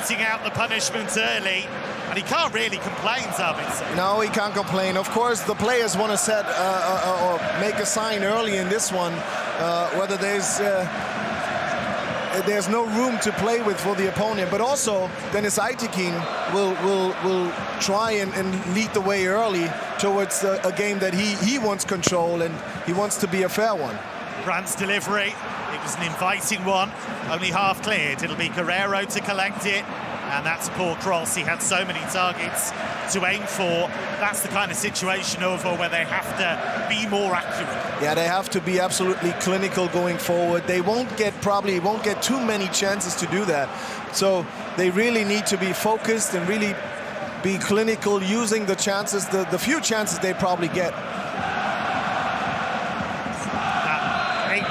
meting out the punishment early, and he can't really complain, Zabitzer. No, he can't complain. Of course, the players want to set or make a sign early in this one, whether there's no room to play with for the opponent, but also Dennis Aytekin will try and lead the way early towards a game that he wants control, and he wants to be a fair one. Brandt's delivery, it was an inviting one, only half cleared. It'll be Guerrero to collect it, and that's a poor cross. He had so many targets to aim for. That's the kind of situation over where they have to be more accurate. Yeah, they have to be absolutely clinical going forward. They probably won't get too many chances to do that. So they really need to be focused and really be clinical, using the chances, the few chances they probably get.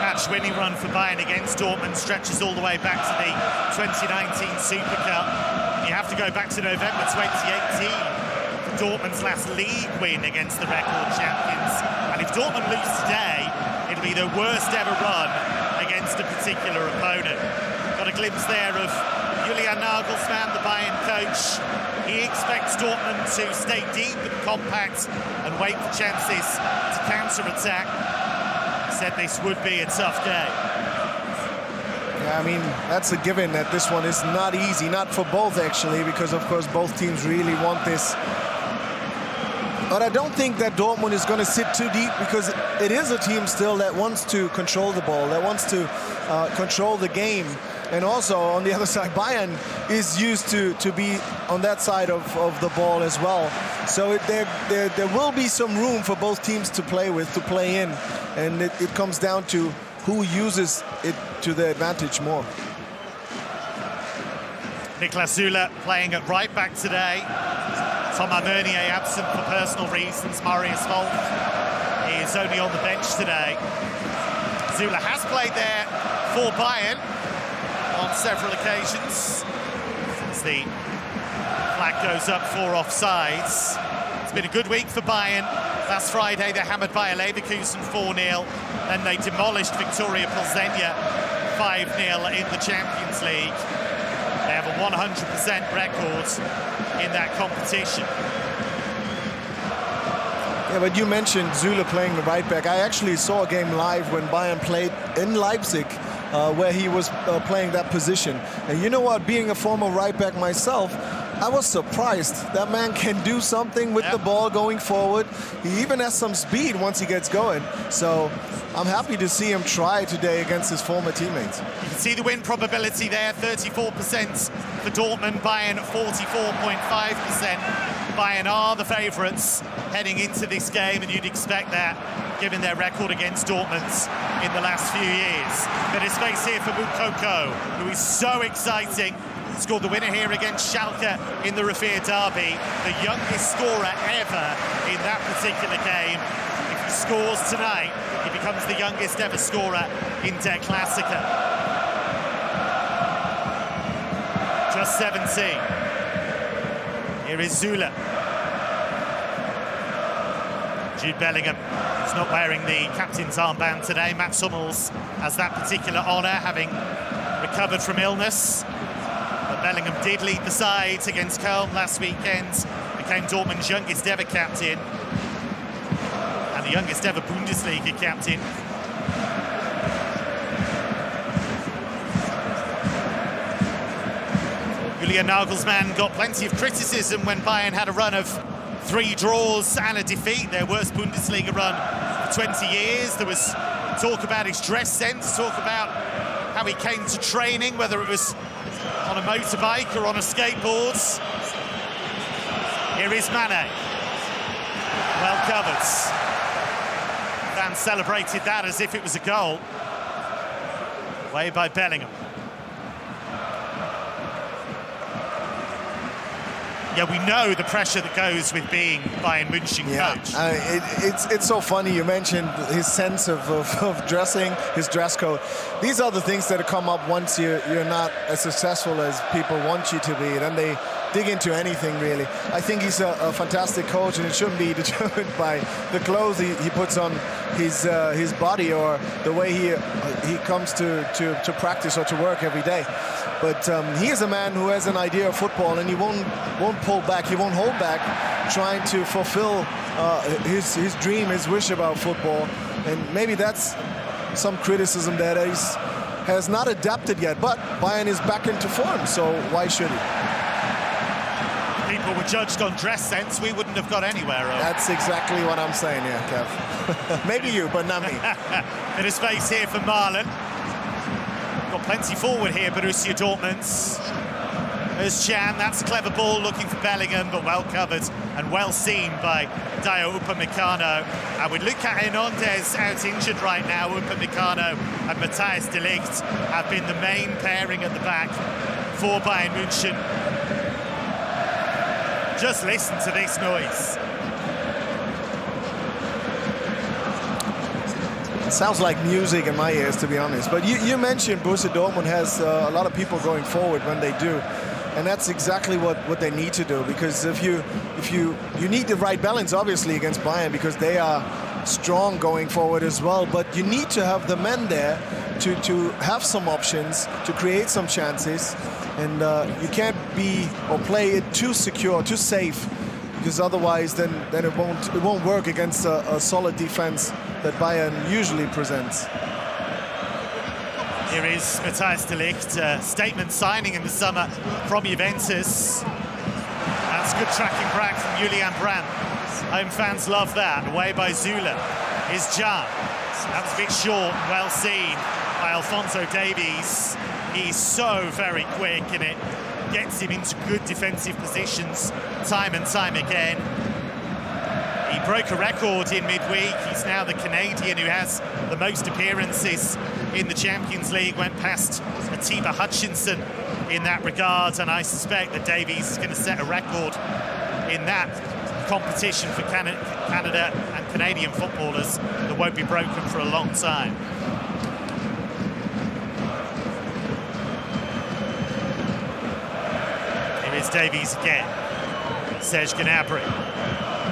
Match winning run for Bayern against Dortmund stretches all the way back to the 2019 Super Cup. You have to go back to November 2018 for Dortmund's last league win against the record champions. And if Dortmund lose today, it'll be their worst ever run against a particular opponent. Got a glimpse there of Julian Nagelsmann, the Bayern coach. He expects Dortmund to stay deep and compact and wait for chances to counter-attack. Said this would be a tough day. Yeah, I mean, that's a given that this one is not easy, not for both actually, because of course both teams really want this. But I don't think that Dortmund is going to sit too deep, because it is a team still that wants to control the ball, that wants to control the game. And also on the other side, Bayern is used to be on that side of the ball as well. So there will be some room for both teams to play with, to play in. And it comes down to who uses it to their advantage more. Niklas Süle playing at right back today. Thomas Meunier absent for personal reasons. Marius Wolf is only on the bench today. Süle has played there for Bayern on several occasions since the flag goes up for offsides. It's been a good week for Bayern. Last Friday, they hammered Bayer Leverkusen 4-0. Then they demolished Victoria Plzeň 5-0 in the Champions League. They have a 100% record in that competition. Yeah, but you mentioned Süle playing the right back. I actually saw a game live when Bayern played in Leipzig, where he was playing that position. And you know what, being a former right back myself, I was surprised. That man can do something with the ball going forward. He even has some speed once he gets going. So I'm happy to see him try today against his former teammates. You can see the win probability there, 34% for Dortmund, Bayern 44.5%. Bayern are the favourites heading into this game, and you'd expect that given their record against Dortmund in the last few years. But it's space here for Moukoko, who is so exciting. Scored the winner here against Schalke in the Revier Derby, the youngest scorer ever in that particular game. If he scores tonight, he becomes the youngest ever scorer in Der Klassiker. Just 17. Here is Süle. Jude Bellingham is not wearing the captain's armband today. Mats Hummels has that particular honour, having recovered from illness. But Bellingham did lead the side against Köln last weekend, became Dortmund's youngest ever captain and the youngest ever Bundesliga captain. Julian Nagelsmann got plenty of criticism when Bayern had a run of 3 draws and a defeat, their worst Bundesliga run for 20 years. There was talk about his dress sense, talk about how he came to training, whether it was on a motorbike or on a skateboard. Here is Mane. Well covered. Fans celebrated that as if it was a goal. Away by Bellingham. Yeah, we know the pressure that goes with being Bayern München coach. It's so funny you mentioned his sense of dressing, his dress code. These are the things that come up once you're not as successful as people want you to be. Then they dig into anything, really. I think he's a fantastic coach, and it shouldn't be determined by the clothes he puts on his body or the way he comes to practice or to work every day. But he is a man who has an idea of football, and he won't pull back, he won't hold back, trying to fulfill his dream, his wish about football. And maybe that's some criticism that has not adapted yet, but Bayern is back into form, so why should he? People were judged on dress sense, we wouldn't have got anywhere. That's exactly what I'm saying here, Kev. Maybe you, but not me. Bit of space here for Marlon. Got plenty forward here, Borussia Dortmund. There's Jan, that's a clever ball looking for Bellingham, but well covered and well seen by Dayot Upamecano. And with Lucas Hernandez out injured right now, Upamecano and Matthijs de Ligt have been the main pairing at the back for Bayern München. Just listen to this noise. It sounds like music in my ears, to be honest. But you mentioned Borussia Dortmund has a lot of people going forward when they do. And that's exactly what they need to do, because if you need the right balance, obviously, against Bayern, because they are strong going forward as well. But you need to have the men there to have some options, to create some chances. And you can't be or play it too secure, too safe, because otherwise then it won't work against a solid defense that Bayern usually presents. Here is Matthijs de Ligt, statement signing in the summer from Juventus. That's good tracking back from Julian Brandt. Home fans love that. Away by Zula. Here's Jan. That was a bit short, well seen by Alphonso Davies. He's so very quick, and it gets him into good defensive positions time and time again. He broke a record in midweek. He's now the Canadian who has the most appearances in the Champions League, went past Atiba Hutchinson in that regard, and I suspect that Davies is going to set a record in that competition for Canada and Canadian footballers that won't be broken for a long time. Here is Davies again. Serge Gnabry.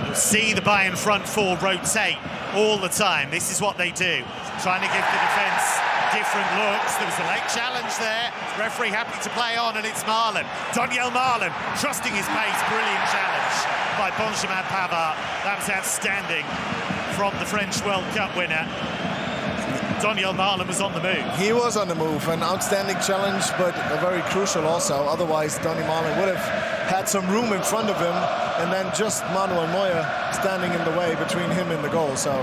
You'll see the Bayern front four rotate all the time. This is what they do, trying to give the defence different looks. There was a late challenge there. Referee happy to play on, and it's Marlon. Daniel Marlon, trusting his pace. Brilliant challenge by Benjamin Pavard. That was outstanding from the French World Cup winner. Daniel Marlon was on the move. He was on the move. An outstanding challenge, but very crucial also. Otherwise, Daniel Marlon would have had some room in front of him, and then just Manuel Neuer standing in the way between him and the goal. So,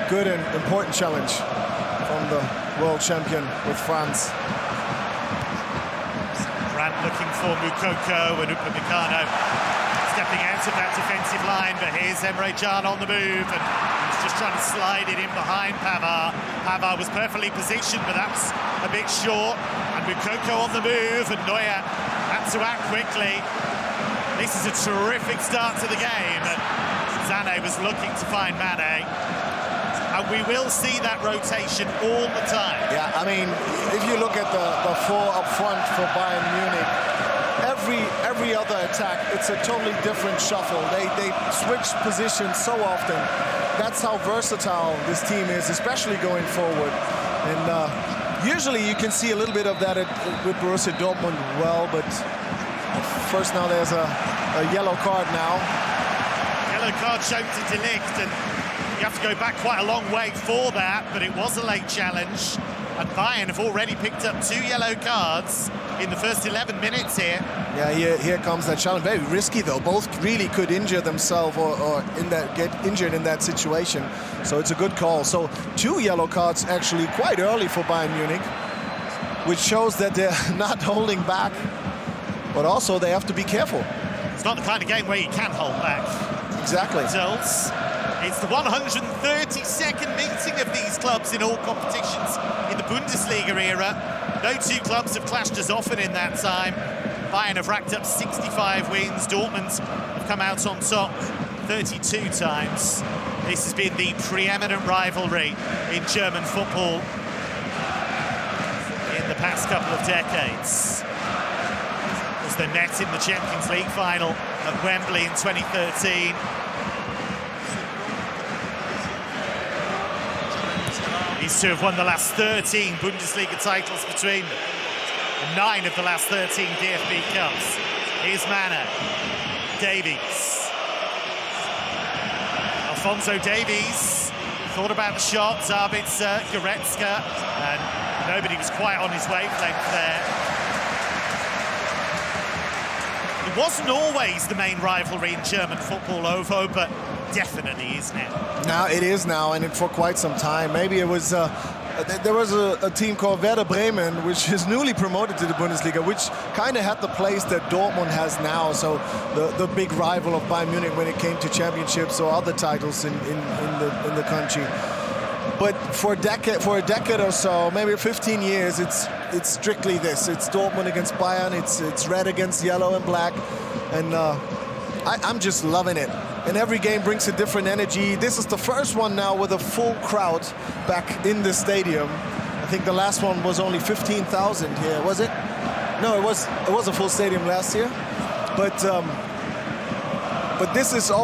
good and important challenge from the world champion with France. Brandt looking for Moukoko, and Upamecano stepping out of that defensive line, but here's Emre Can on the move, and he's just trying to slide it in behind Pavard. Pavard was perfectly positioned, but that's a bit short, and Moukoko on the move, and Neuer had to act quickly. This is a terrific start to the game, and Sané was looking to find Mane. And we will see that rotation all the time. Yeah, I mean, if you look at the four up front for Bayern Munich, every other attack, it's a totally different shuffle. They switch positions so often. That's how versatile this team is, especially going forward. And usually you can see a little bit of that with Borussia Dortmund well, but first now there's a yellow card now. Yellow card shown to De Ligt, and you have to go back quite a long way for that, but it was a late challenge. And Bayern have already picked up 2 yellow cards in the first 11 minutes here. Yeah, here comes that challenge. Very risky, though. Both really could injure themselves or get injured in that situation. So it's a good call. So 2 yellow cards actually quite early for Bayern Munich, which shows that they're not holding back, but also they have to be careful. It's not the kind of game where you can hold back. Exactly. Results. It's the 132nd meeting of these clubs in all competitions in the Bundesliga era. No 2 clubs have clashed as often in that time. Bayern have racked up 65 wins. Dortmund have come out on top 32 times. This has been the preeminent rivalry in German football in the past couple of decades. It was the net in the Champions League final at Wembley in 2013. These two have won the last 13 Bundesliga titles between them. in 9 of the last 13 DFB Cups. Here's Mana. Davies. Alphonso Davies thought about the shot. Zabitzer, Goretzka, and nobody was quite on his wavelength there. It wasn't always the main rivalry in German football, Ovo, but definitely is now. Now it is now, and for quite some time. Maybe it was there was a team called Werder Bremen, which is newly promoted to the Bundesliga, which kind of had the place that Dortmund has now. So the big rival of Bayern Munich when it came to championships or other titles in the country. But for a decade or so, maybe 15 years, it's strictly this. It's Dortmund against Bayern. It's red against yellow and black, and I'm just loving it. And every game brings a different energy. This is the first one now with a full crowd back in the stadium. I think the last one was only 15,000 here, was it? No, it was a full stadium last year. But this is all.